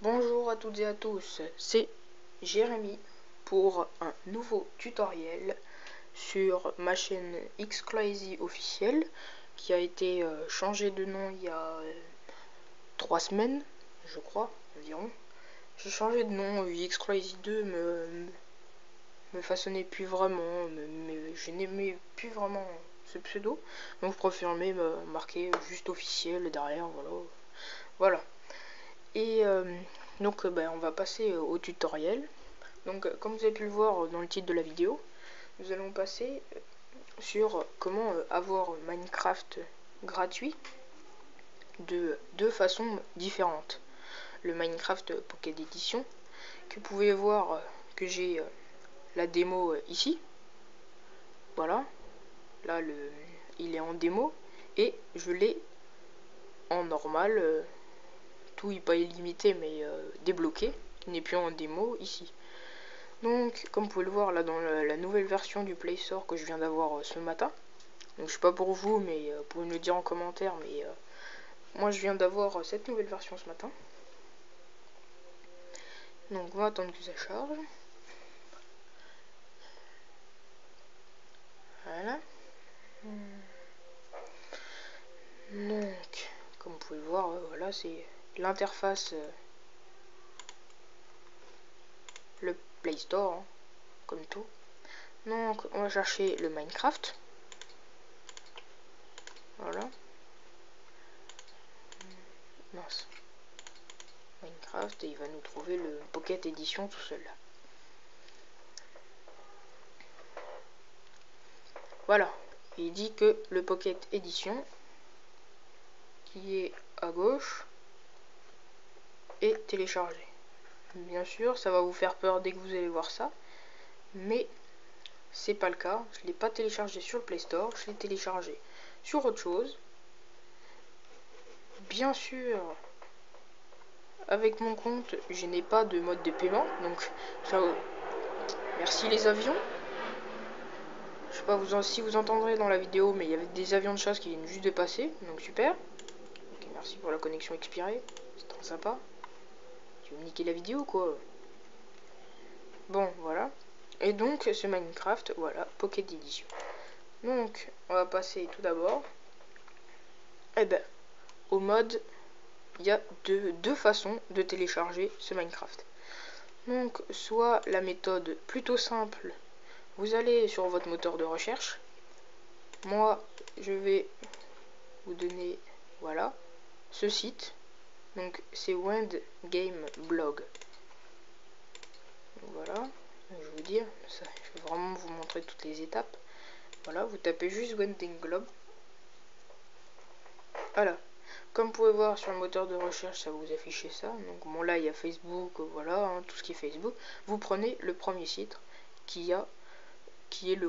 Bonjour à toutes et à tous, c'est Jérémy pour un nouveau tutoriel sur ma chaîne Xclazy officielle qui a été changée de nom il y a 3 semaines, je crois, environ. J'ai changé de nom, Xclazy 2 me façonnait plus vraiment, je n'aimais plus vraiment ce pseudo, donc je préfère me marquer juste officiel derrière, voilà. Et donc on va passer au tutoriel. Donc comme vous avez pu le voir dans le titre de la vidéo, nous allons passer sur comment avoir Minecraft gratuit de deux façons différentes. Le Minecraft Pocket Edition, que vous pouvez voir que j'ai la démo ici. Voilà, là il est en démo et je l'ai en normal. Tout n'est pas illimité mais débloqué, qui n'est plus en démo ici. Donc comme vous pouvez le voir là dans la nouvelle version du Play Store que je viens d'avoir ce matin, donc je sais pas pour vous mais vous pouvez me le dire en commentaire, mais moi je viens d'avoir cette nouvelle version ce matin. Donc on va attendre que ça charge. Voilà. Donc comme vous pouvez le voir, voilà, c'est l'interface le Play Store, hein, comme tout. Donc on va chercher le Minecraft. Voilà. Mince. Minecraft, et il va nous trouver le Pocket Edition tout seul. Voilà. Il dit que le Pocket Edition, qui est à gauche, est téléchargé. Bien sûr, ça va vous faire peur dès que vous allez voir ça, mais c'est pas le cas. Je l'ai pas téléchargé sur le Play Store, je l'ai téléchargé sur autre chose. Bien sûr, avec mon compte, je n'ai pas de mode de paiement, donc ça, merci les avions. Je sais pas si vous entendrez dans la vidéo, mais il y avait des avions de chasse qui viennent juste de passer, donc super. Ok, merci pour la connexion expirée, c'est trop sympa. Tu veux me niquer la vidéo quoi? Bon, voilà. Et donc ce Minecraft, voilà, Pocket Edition. Donc on va passer tout d'abord au mode. Il y a deux façons de télécharger ce Minecraft. Donc soit la méthode plutôt simple, vous allez sur votre moteur de recherche. Moi je vais vous donner, voilà, ce site. Donc c'est WendGameBlog. Voilà, je vais vous dire, ça, je vais vraiment vous montrer toutes les étapes. Voilà, vous tapez juste WendGameBlog. Voilà, comme vous pouvez voir sur le moteur de recherche, ça va vous afficher ça. Donc bon, là il y a Facebook, voilà, hein, tout ce qui est Facebook. Vous prenez le premier site qui est le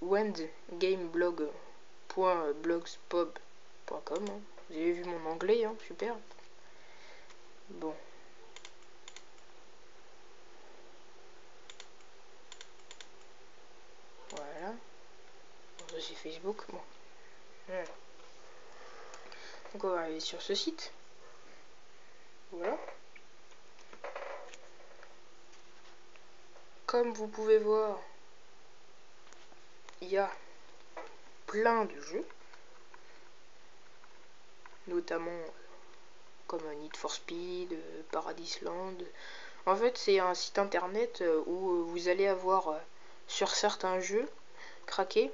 wendgameblog.blogspot.com. Hein. Vous avez vu mon anglais, hein, super. Bon. Voilà. Bon, ça c'est Facebook. Bon. Voilà. Donc on va aller sur ce site. Voilà. Comme vous pouvez voir, il y a plein de jeux, notamment comme Need for Speed, Paradise Land. En fait, c'est un site internet où vous allez avoir sur certains jeux craqués,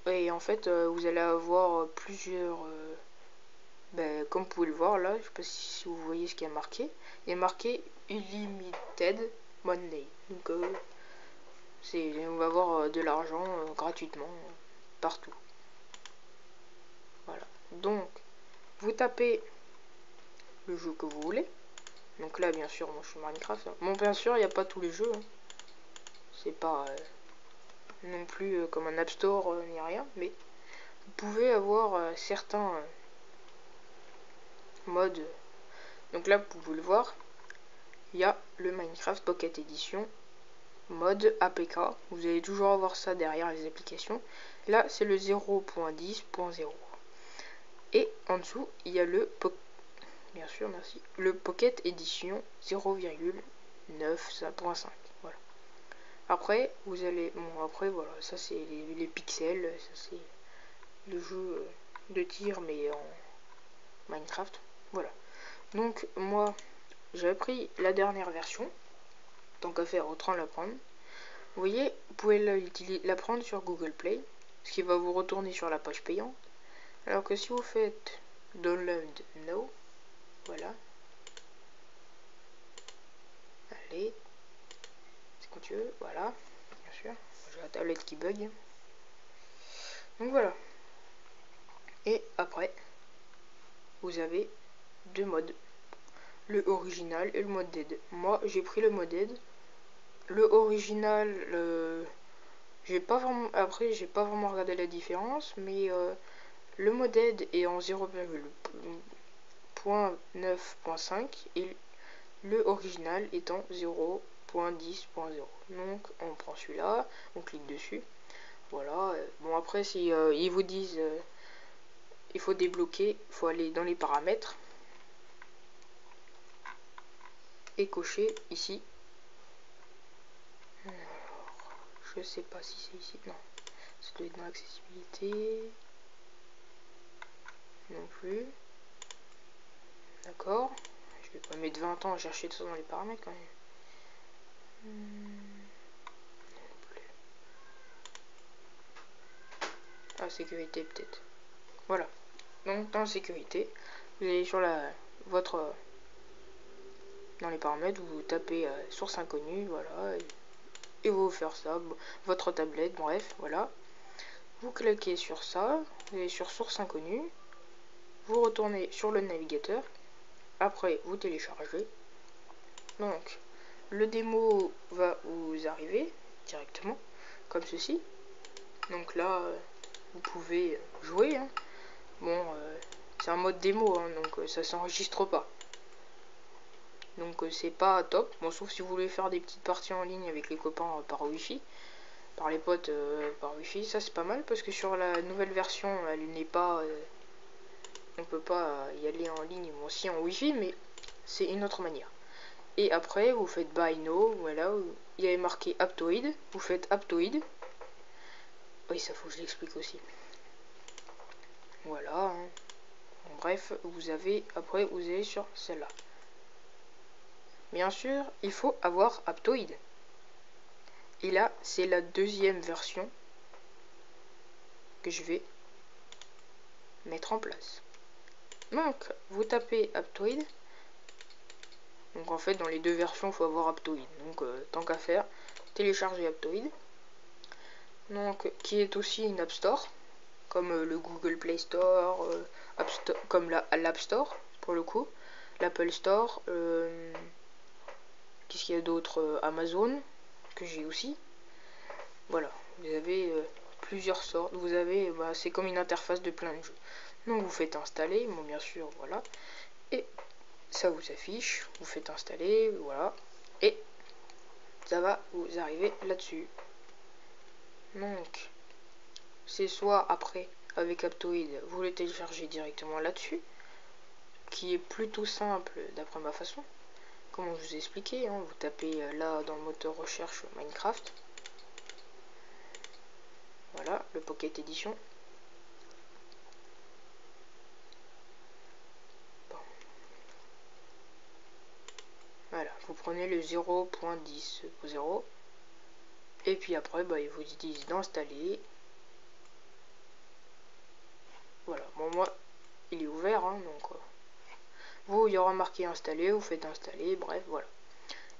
et en fait vous allez avoir plusieurs comme vous pouvez le voir là, je sais pas si vous voyez ce qui est marqué. Il est marqué Unlimited Money. Donc on va avoir de l'argent gratuitement partout. Voilà. Donc vous tapez le jeu que vous voulez. Donc là bien sûr moi je suis Minecraft. Bon bien sûr il n'y a pas tous les jeux. Hein. C'est pas non plus comme un App Store ni rien. Mais vous pouvez avoir certains modes. Donc là vous pouvez le voir. Il y a le Minecraft Pocket Edition mode APK. Vous allez toujours avoir ça derrière les applications. Là c'est le 0.10.0. Et en dessous il y a le bien sûr, merci. Le Pocket Edition 0,9.5. Voilà. Après, vous allez... Bon, après, voilà, ça c'est les pixels, ça c'est le jeu de tir, mais en Minecraft. Voilà. Donc, moi, j'avais pris la dernière version. Tant qu'à faire, autant la prendre. Vous voyez, vous pouvez la prendre sur Google Play, ce qui va vous retourner sur la page payante. Alors que si vous faites Download Now, voilà. Allez, c'est quand tu veux, voilà, bien sûr. J'ai la tablette qui bug. Donc voilà. Et après, vous avez deux modes. Le original et le mode dead. Moi, j'ai pris le mode dead. Le original, j'ai pas vraiment regardé la différence, mais le mode dead est en 0,9.5 et le original est en 0.10.0. Donc on prend celui-là, on clique dessus. Voilà. Bon, après, si ils vous disent il faut débloquer, il faut aller dans les paramètres et cocher ici. Alors, je sais pas si c'est ici. Non, ça doit être dans l'accessibilité. Non plus. D'accord. Je vais pas mettre 20 ans à chercher tout ça dans les paramètres quand même. Non plus. Ah, sécurité peut-être. Voilà. Donc dans sécurité, vous allez sur votre dans les paramètres, vous tapez source inconnue, voilà, et vous faire ça, votre tablette, bref, voilà. Vous cliquez sur ça, vous allez sur source inconnue, vous retournez sur le navigateur, après vous téléchargez. Donc le démo va vous arriver directement, comme ceci. Donc là, vous pouvez jouer, hein. Bon, c'est un mode démo, hein, donc ça s'enregistre pas. Donc c'est pas top. Bon, sauf si vous voulez faire des petites parties en ligne avec les copains par Wi-Fi, par les potes par Wi-Fi, ça c'est pas mal parce que sur la nouvelle version, elle n'est pas, on peut pas y aller en ligne, bon si en Wi-Fi, mais c'est une autre manière. Et après, vous faites Buy Now, voilà, il y avait marqué Aptoid, vous faites Aptoid. Oui, ça faut que je l'explique aussi. Voilà. Hein. Bref, après vous allez sur celle-là. Bien sûr, il faut avoir Aptoid. Et là, c'est la deuxième version que je vais mettre en place. Donc, vous tapez Aptoid. Donc en fait, dans les deux versions, il faut avoir Aptoid. Donc, tant qu'à faire, télécharger Aptoid. Donc, qui est aussi une App Store, comme le Google Play Store, comme l'App Store, pour le coup. L'Apple Store. Qu'est-ce qu'il y a d'autre? Amazon, que j'ai aussi. Voilà, vous avez plusieurs sortes. Vous avez, c'est comme une interface de plein de jeux. Donc vous faites installer, bon bien sûr, voilà. Et ça vous affiche, vous faites installer, voilà. Et ça va vous arriver là-dessus. Donc, c'est soit après, avec Aptoid, vous le téléchargez directement là-dessus, qui est plutôt simple d'après ma façon. Comme je vous ai expliqué, hein, vous tapez là dans le moteur recherche Minecraft. Voilà, le Pocket Edition. Bon. Voilà, vous prenez le 0.10.0. Et puis après, ils vous disent d'installer. Voilà, bon moi, il est ouvert, hein, donc vous, il y aura marqué installer, vous faites installer, bref, voilà.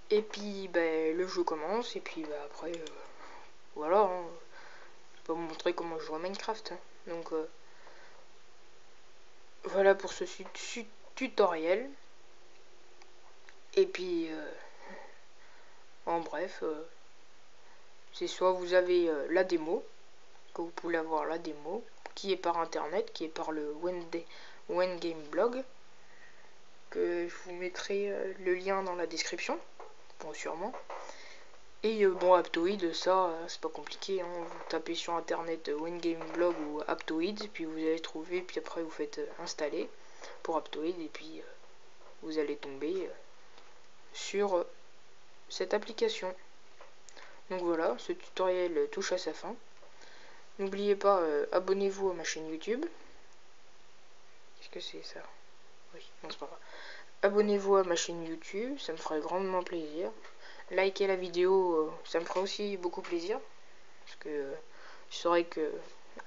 Et puis, le jeu commence, et puis après, voilà, hein, je vais vous montrer comment je joue à Minecraft. Hein. Donc, voilà pour ce tutoriel. Et puis, en bref, c'est soit vous avez la démo, que vous pouvez avoir la démo, qui est par internet, qui est par le Wengame blog, que je vous mettrai le lien dans la description, bon sûrement. Et bon, Aptoid, ça c'est pas compliqué, hein. Vous tapez sur internet Wengame blog ou Aptoid, puis vous allez trouver, puis après vous faites installer pour Aptoid, et puis vous allez tomber sur cette application. Donc voilà, ce tutoriel touche à sa fin. N'oubliez pas, abonnez-vous à ma chaîne YouTube. Qu'est-ce que c'est ça? Oui, non, c'est pas grave. Abonnez-vous à ma chaîne YouTube, ça me ferait grandement plaisir. Likez la vidéo, ça me ferait aussi beaucoup plaisir. Parce que je saurais que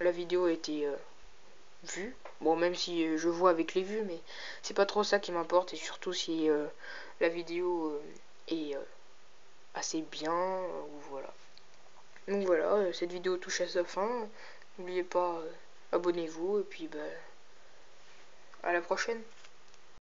la vidéo a été vue. Bon, même si je vois avec les vues, mais c'est pas trop ça qui m'importe. Et surtout si la vidéo est assez bien, ou voilà. Donc voilà, cette vidéo touche à sa fin. N'oubliez pas, abonnez-vous et puis à la prochaine.